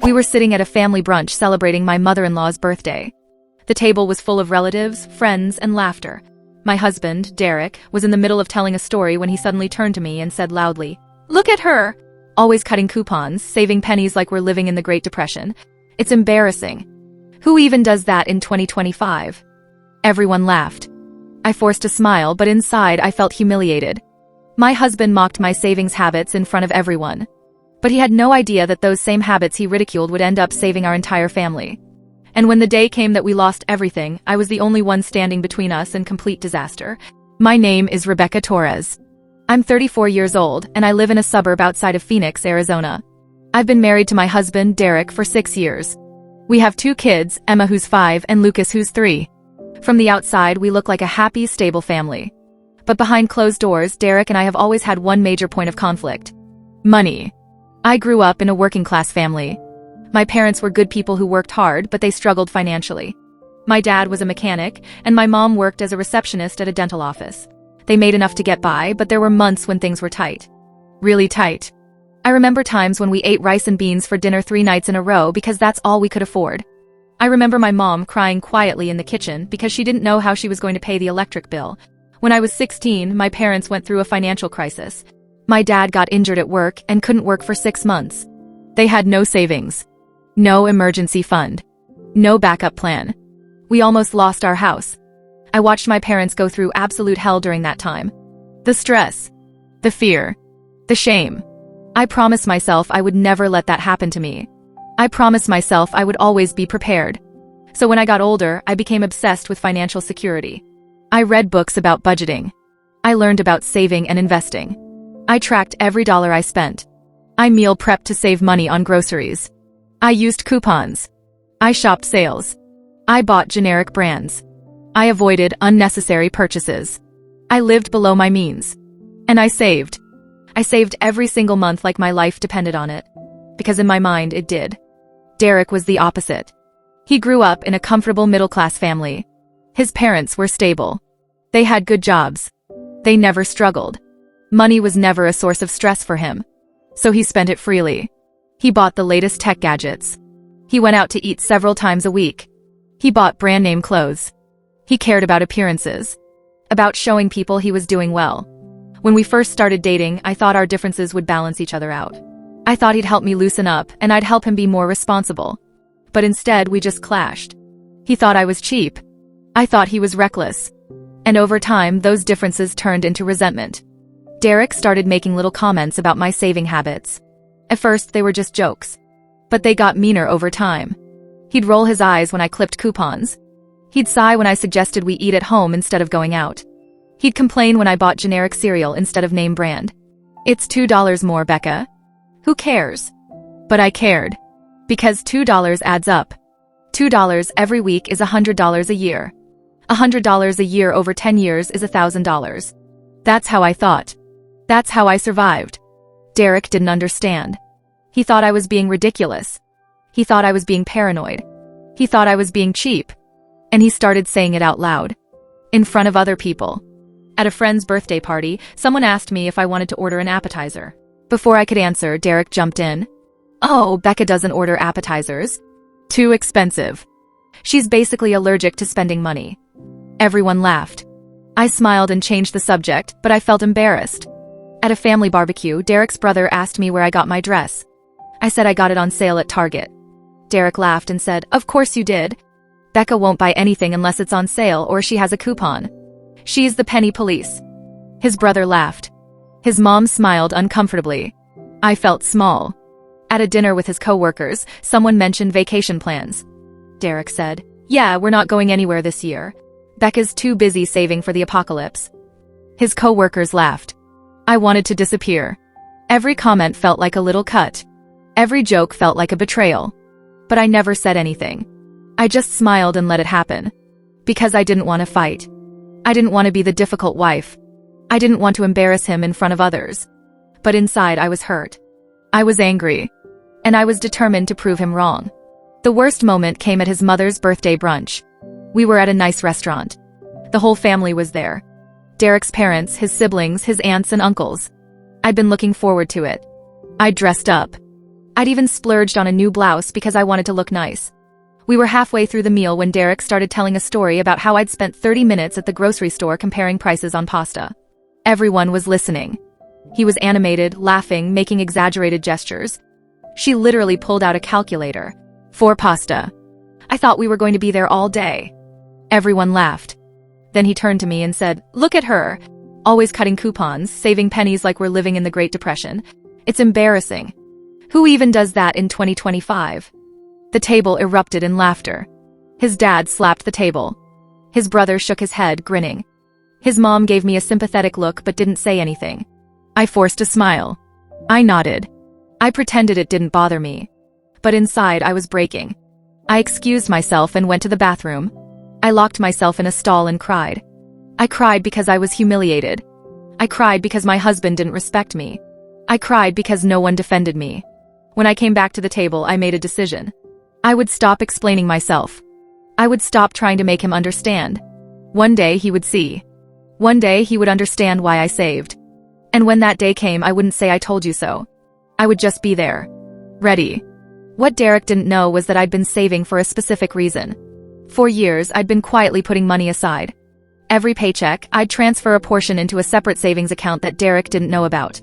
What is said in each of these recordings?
We were sitting at a family brunch celebrating my mother-in-law's birthday. The table was full of relatives, friends, and laughter. My husband, Derek, was in the middle of telling a story when he suddenly turned to me and said loudly, "Look at her! Always cutting coupons, saving pennies like we're living in the Great Depression. It's embarrassing. Who even does that in 2025? Everyone laughed. I forced a smile, but inside I felt humiliated. My husband mocked my savings habits in front of everyone. But he had no idea that those same habits he ridiculed would end up saving our entire family. And when the day came that we lost everything, I was the only one standing between us and complete disaster. My name is Rebecca Torres. I'm 34 years old, and I live in a suburb outside of Phoenix, Arizona. I've been married to my husband, Derek, for 6 years. We have 2 kids, Emma who's 5 and Lucas who's 3. From the outside, we look like a happy, stable family. But behind closed doors, Derek and I have always had one major point of conflict. Money. I grew up in a working-class family. My parents were good people who worked hard, but they struggled financially. My dad was a mechanic, and my mom worked as a receptionist at a dental office. They made enough to get by, but there were months when things were tight. Really tight. I remember times when we ate rice and beans for dinner 3 nights in a row because that's all we could afford. I remember my mom crying quietly in the kitchen because she didn't know how she was going to pay the electric bill. When I was 16, my parents went through a financial crisis. My dad got injured at work and couldn't work for 6 months. They had no savings. No emergency fund. No backup plan. We almost lost our house. I watched my parents go through absolute hell during that time. The stress. The fear. The shame. I promised myself I would never let that happen to me. I promised myself I would always be prepared. So when I got older, I became obsessed with financial security. I read books about budgeting. I learned about saving and investing. I tracked every dollar I spent. I meal prepped to save money on groceries. I used coupons. I shopped sales. I bought generic brands. I avoided unnecessary purchases. I lived below my means. And I saved. I saved every single month like my life depended on it. Because in my mind, it did. Derek was the opposite. He grew up in a comfortable middle-class family. His parents were stable. They had good jobs. They never struggled. Money was never a source of stress for him. So he spent it freely. He bought the latest tech gadgets. He went out to eat several times a week. He bought brand-name clothes. He cared about appearances. About showing people he was doing well. When we first started dating, I thought our differences would balance each other out. I thought he'd help me loosen up, and I'd help him be more responsible. But instead, we just clashed. He thought I was cheap. I thought he was reckless. And over time, those differences turned into resentment. Derek started making little comments about my saving habits. At first, they were just jokes. But they got meaner over time. He'd roll his eyes when I clipped coupons. He'd sigh when I suggested we eat at home instead of going out. He'd complain when I bought generic cereal instead of name brand. It's $2 more, Becca. Who cares? But I cared. Because $2 adds up. $2 every week is $100 a year. $100 a year over 10 years is $1,000. That's how I thought. That's how I survived. Derek didn't understand. He thought I was being ridiculous. He thought I was being paranoid. He thought I was being cheap. And he started saying it out loud. In front of other people. At a friend's birthday party, someone asked me if I wanted to order an appetizer. Before I could answer, Derek jumped in. "Oh, Becca doesn't order appetizers. Too expensive. She's basically allergic to spending money." Everyone laughed. I smiled and changed the subject, but I felt embarrassed. At a family barbecue, Derek's brother asked me where I got my dress. I said I got it on sale at Target. Derek laughed and said, "Of course you did. Becca won't buy anything unless it's on sale or she has a coupon. She's the penny police." His brother laughed. His mom smiled uncomfortably. I felt small. At a dinner with his coworkers, someone mentioned vacation plans. Derek said, "Yeah, we're not going anywhere this year. Becca's too busy saving for the apocalypse." His coworkers laughed. I wanted to disappear. Every comment felt like a little cut. Every joke felt like a betrayal. But I never said anything. I just smiled and let it happen. Because I didn't want to fight. I didn't want to be the difficult wife. I didn't want to embarrass him in front of others. But inside I was hurt. I was angry. And I was determined to prove him wrong. The worst moment came at his mother's birthday brunch. We were at a nice restaurant. The whole family was there. Derek's parents, his siblings, his aunts and uncles. I'd been looking forward to it. I dressed up. I'd even splurged on a new blouse because I wanted to look nice. We were halfway through the meal when Derek started telling a story about how I'd spent 30 minutes at the grocery store comparing prices on pasta. Everyone was listening. He was animated, laughing, making exaggerated gestures. She literally pulled out a calculator. For pasta. I thought we were going to be there all day. Everyone laughed. Then he turned to me and said, "Look at her. Always cutting coupons, saving pennies like we're living in the Great Depression. It's embarrassing. Who even does that in 2025? The table erupted in laughter. His dad slapped the table. His brother shook his head, grinning. His mom gave me a sympathetic look but didn't say anything. I forced a smile. I nodded. I pretended it didn't bother me. But inside I was breaking. I excused myself and went to the bathroom. I locked myself in a stall and cried. I cried because I was humiliated. I cried because my husband didn't respect me. I cried because no one defended me. When I came back to the table, I made a decision. I would stop explaining myself. I would stop trying to make him understand. One day he would see. One day he would understand why I saved. And when that day came, I wouldn't say I told you so. I would just be there. Ready. What Derek didn't know was that I'd been saving for a specific reason. For years, I'd been quietly putting money aside. Every paycheck, I'd transfer a portion into a separate savings account that Derek didn't know about.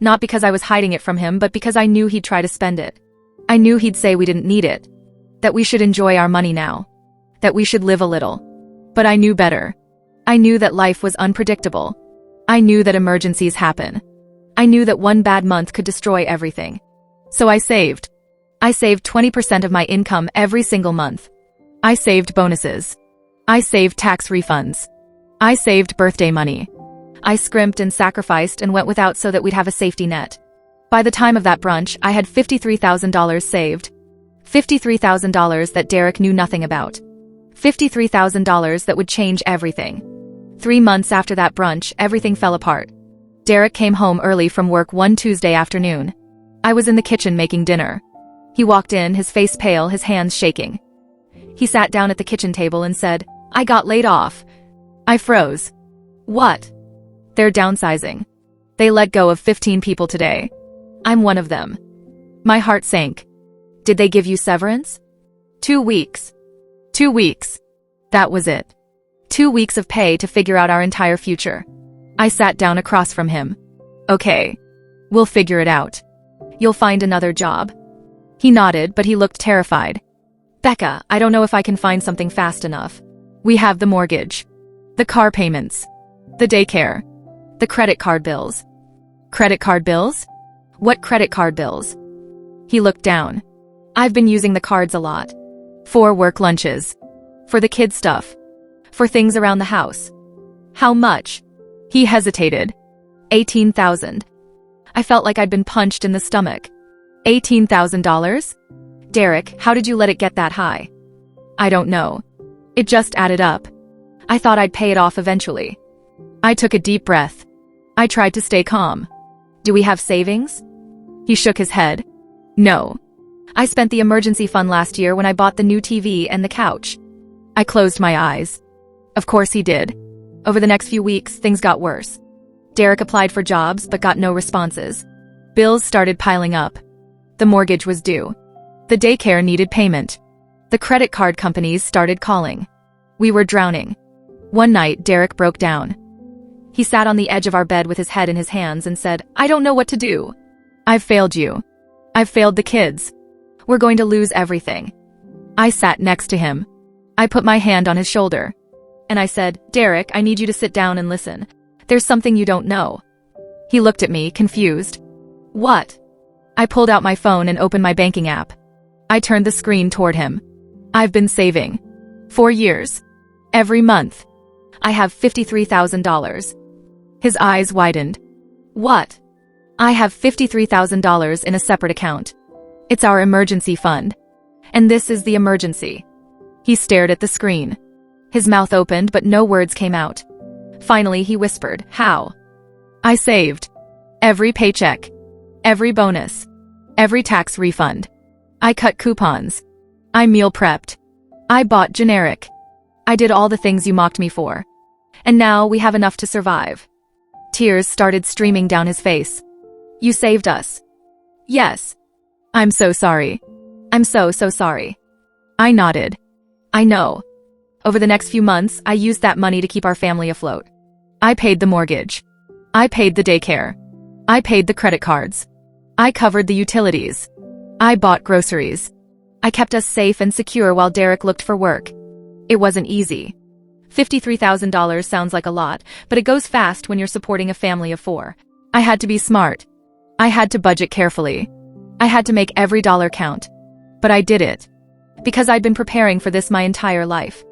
Not because I was hiding it from him, but because I knew he'd try to spend it. I knew he'd say we didn't need it. That we should enjoy our money now. That we should live a little. But I knew better. I knew that life was unpredictable. I knew that emergencies happen. I knew that one bad month could destroy everything. So I saved. I saved 20% of my income every single month. I saved bonuses. I saved tax refunds. I saved birthday money. I scrimped and sacrificed and went without so that we'd have a safety net. By the time of that brunch, I had $53,000 saved. $53,000 that Derek knew nothing about. $53,000 that would change everything. 3 months after that brunch, everything fell apart. Derek came home early from work one Tuesday afternoon. I was in the kitchen making dinner. He walked in, his face pale, his hands shaking. He sat down at the kitchen table and said, "I got laid off." I froze. What? They're downsizing. They let go of 15 people today. I'm one of them. My heart sank. Did they give you severance? 2 weeks. 2 weeks. That was it. 2 weeks of pay to figure out our entire future. I sat down across from him. Okay. We'll figure it out. You'll find another job. He nodded, but he looked terrified. Becca, I don't know if I can find something fast enough. We have the mortgage. The car payments. The daycare. The credit card bills. Credit card bills? What credit card bills? He looked down. I've been using the cards a lot. For work lunches. For the kids' stuff. For things around the house. How much? He hesitated. $18,000. I felt like I'd been punched in the stomach. $18,000? Derek, how did you let it get that high? I don't know. It just added up. I thought I'd pay it off eventually. I took a deep breath. I tried to stay calm. Do we have savings? He shook his head. No. I spent the emergency fund last year when I bought the new TV and the couch. I closed my eyes. Of course he did. Over the next few weeks, things got worse. Derek applied for jobs but got no responses. Bills started piling up. The mortgage was due. The daycare needed payment. The credit card companies started calling. We were drowning. One night, Derek broke down. He sat on the edge of our bed with his head in his hands and said, "I don't know what to do. I've failed you. I've failed the kids. We're going to lose everything." I sat next to him. I put my hand on his shoulder. And I said, "Derek, I need you to sit down and listen. There's something you don't know." He looked at me, confused. What? I pulled out my phone and opened my banking app. I turned the screen toward him. I've been saving. 4 years. Every month. I have $53,000. His eyes widened. What? I have $53,000 in a separate account. It's our emergency fund. And this is the emergency. He stared at the screen. His mouth opened, but no words came out. Finally, he whispered, "How?" I saved. Every paycheck. Every bonus. Every tax refund. I cut coupons. I meal prepped. I bought generic. I did all the things you mocked me for. And now we have enough to survive. Tears started streaming down his face. You saved us. Yes. I'm so sorry. I'm so sorry. I nodded. I know. Over the next few months, I used that money to keep our family afloat. I paid the mortgage. I paid the daycare. I paid the credit cards. I covered the utilities. I bought groceries. I kept us safe and secure while Derek looked for work. It wasn't easy. $53,000 sounds like a lot, but it goes fast when you're supporting a family of 4. I had to be smart. I had to budget carefully. I had to make every dollar count. But I did it. Because I'd been preparing for this my entire life.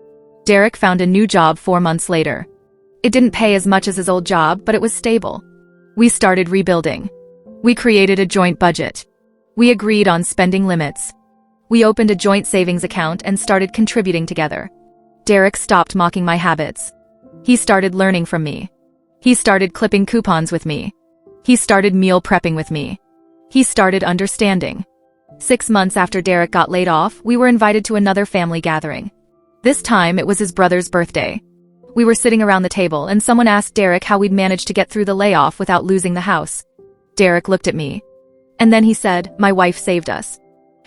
Derek found a new job 4 months later. It didn't pay as much as his old job, but it was stable. We started rebuilding. We created a joint budget. We agreed on spending limits. We opened a joint savings account and started contributing together. Derek stopped mocking my habits. He started learning from me. He started clipping coupons with me. He started meal prepping with me. He started understanding. 6 months after Derek got laid off, we were invited to another family gathering. This time, it was his brother's birthday. We were sitting around the table and someone asked Derek how we'd managed to get through the layoff without losing the house. Derek looked at me. And then he said, "My wife saved us.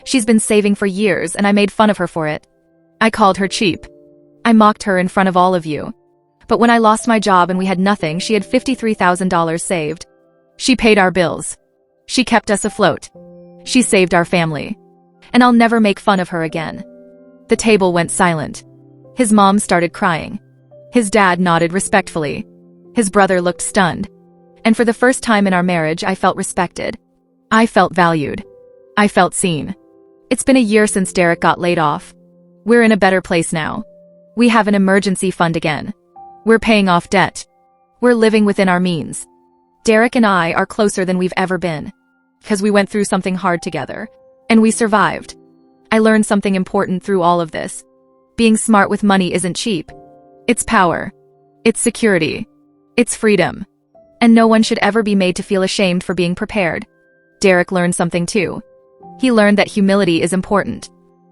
She's been saving for years and I made fun of her for it. I called her cheap. I mocked her in front of all of you. But when I lost my job and we had nothing, she had $53,000 saved. She paid our bills. She kept us afloat. She saved our family. And I'll never make fun of her again." The table went silent. His mom started crying. His dad nodded respectfully. His brother looked stunned. And for the first time in our marriage, I felt respected. I felt valued. I felt seen. It's been a year since Derek got laid off. We're in a better place now. We have an emergency fund again. We're paying off debt. We're living within our means. Derek and I are closer than we've ever been. Because we went through something hard together. And we survived. I learned something important through all of this. Being smart with money isn't cheap. It's power. It's security. It's freedom. And no one should ever be made to feel ashamed for being prepared. Derek learned something too. He learned that humility is important.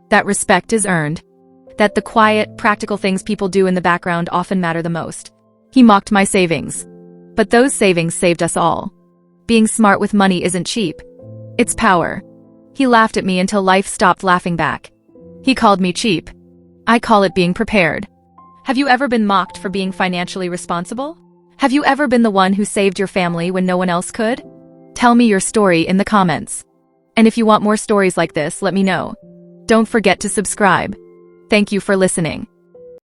That respect is earned. That the quiet, practical things people do in the background often matter the most. He mocked my savings. But those savings saved us all. Being smart with money isn't cheap. It's power. He laughed at me until life stopped laughing back. He called me cheap. I call it being prepared. Have you ever been mocked for being financially responsible? Have you ever been the one who saved your family when no one else could? Tell me your story in the comments. And if you want more stories like this, let me know. Don't forget to subscribe. Thank you for listening.